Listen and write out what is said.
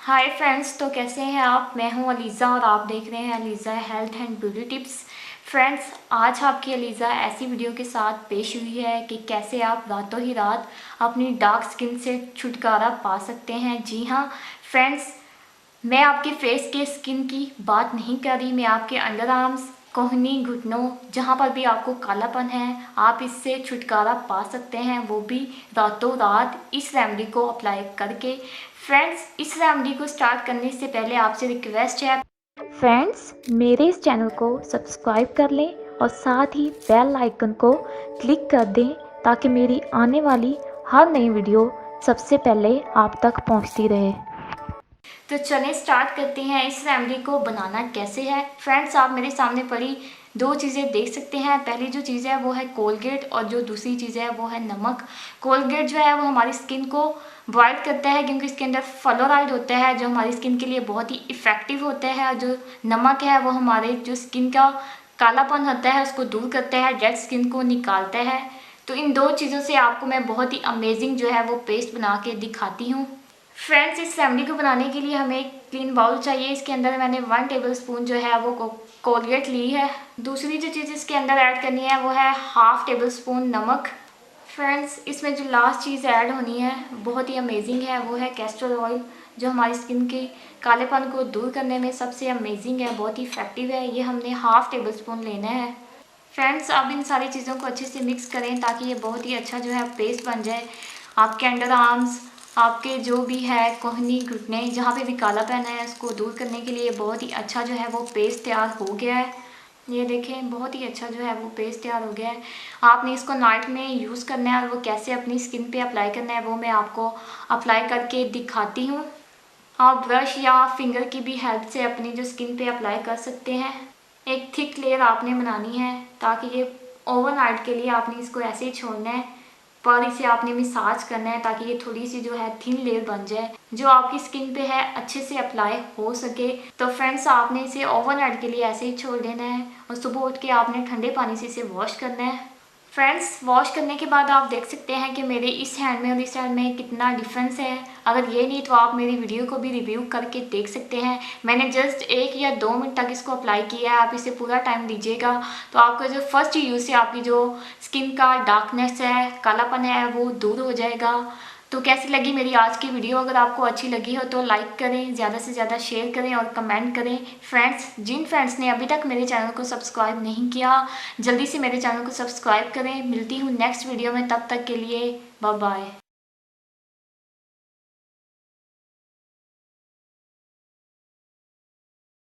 Hi friends, तो कैसे हैं आप। मैं हूं अलीज़ा और आप देख रहे हैं Aliza health and beauty tips. Friends, आज आपकी अलीज़ा ऐसी वीडियो के साथ पेश हुई है कि कैसे आप रातों ही रात अपनी डार्क स्किन से छुटकारा पा सकते हैं। जी हाँ फ्रेंड्स, मैं आपके फेस के स्किन की बात नहीं कर रही, मैं आपके अंडर आर्म्स, कोहनी, घुटनों, जहाँ पर भी आपको कालापन है आप इससे छुटकारा पा सकते हैं, वो भी रातों रात इस रेमेडी को अप्लाई करके। फ्रेंड्स, इस रेमेडी को स्टार्ट करने से पहले आपसे रिक्वेस्ट है फ्रेंड्स, मेरे इस चैनल को सब्सक्राइब कर लें और साथ ही बेल आइकन को क्लिक कर दें ताकि मेरी आने वाली हर नई वीडियो सबसे पहले आप तक पहुंचती रहे। तो चलें स्टार्ट करते हैं इस रेमेडी को बनाना कैसे है। फ्रेंड्स, आप मेरे सामने पड़ी दो चीज़ें देख सकते हैं। पहली जो चीज़ है वो है कोलगेट और जो दूसरी चीज़ है वो है नमक। कोलगेट जो है वो हमारी स्किन को ब्राइट करता है क्योंकि इसके अंदर फ्लोराइड होता है जो हमारी स्किन के लिए बहुत ही इफ़ेक्टिव होता है। और जो नमक है वो हमारे जो स्किन का कालापन होता है उसको दूर करता है, डेड स्किन को निकालता है। तो इन दो चीज़ों से आपको मैं बहुत ही अमेजिंग जो है वो पेस्ट बना के दिखाती हूँ। फ्रेंड्स, इस रेमेडी को बनाने के लिए हमें एक क्लीन बाउल चाहिए। इसके अंदर मैंने 1 टेबलस्पून जो है वो कोलगेट ली है। दूसरी जो चीज़ इसके अंदर ऐड करनी है वो है 1/2 टेबलस्पून नमक। फ्रेंड्स, इसमें जो लास्ट चीज़ ऐड होनी है बहुत ही अमेजिंग है, वो है कैस्टर ऑयल जो हमारी स्किन के कालेपन को दूर करने में सबसे अमेजिंग है, बहुत ही इफेक्टिव है। ये हमने 1/2 टेबलस्पून लेना है। फ्रेंड्स, अब इन सारी चीज़ों को अच्छे से मिक्स करें ताकि ये बहुत ही अच्छा जो है पेस्ट बन जाए। आपके अंडर आर्म्स, आपके जो भी है कोहनी, घुटने, जहाँ पे भी कालापन है उसको दूर करने के लिए बहुत ही अच्छा जो है वो पेस्ट तैयार हो गया है। ये देखें, बहुत ही अच्छा जो है वो पेस्ट तैयार हो गया है। आपने इसको नाइट में यूज़ करना है और वो कैसे अपनी स्किन पे अप्लाई करना है वो मैं आपको अप्लाई करके दिखाती हूँ। आप ब्रश या फिंगर की भी हेल्प से अपनी जो स्किन पे अप्लाई कर सकते हैं। एक थिक लेयर आपने बनानी है ताकि ये ओवरनाइट के लिए आपने इसको ऐसे ही छोड़ना है, पर इसे आपने मसाज करना है ताकि ये थोड़ी सी जो है थिन लेयर बन जाए जो आपकी स्किन पे है अच्छे से अप्लाई हो सके। तो फ्रेंड्स, आपने इसे ओवरनाइट के लिए ऐसे ही छोड़ देना है और सुबह उठ के आपने ठंडे पानी से इसे वॉश करना है। फ्रेंड्स, वॉश करने के बाद आप देख सकते हैं कि मेरे इस हैंड में और इस हैंड में कितना डिफरेंस है। अगर ये नहीं तो आप मेरी वीडियो को भी रिव्यू करके देख सकते हैं। मैंने जस्ट 1 या 2 मिनट तक इसको अप्लाई किया है। आप इसे पूरा टाइम दीजिएगा तो आपका जो फर्स्ट यूज़ से आपकी जो स्किन का डार्कनेस है, कालापन है, वो दूर हो जाएगा। तो कैसी लगी मेरी आज की वीडियो। अगर आपको अच्छी लगी हो तो लाइक करें, ज़्यादा से ज़्यादा शेयर करें और कमेंट करें। फ्रेंड्स, जिन फ्रेंड्स ने अभी तक मेरे चैनल को सब्सक्राइब नहीं किया जल्दी से मेरे चैनल को सब्सक्राइब करें। मिलती हूँ नेक्स्ट वीडियो में, तब तक के लिए बाय बाय।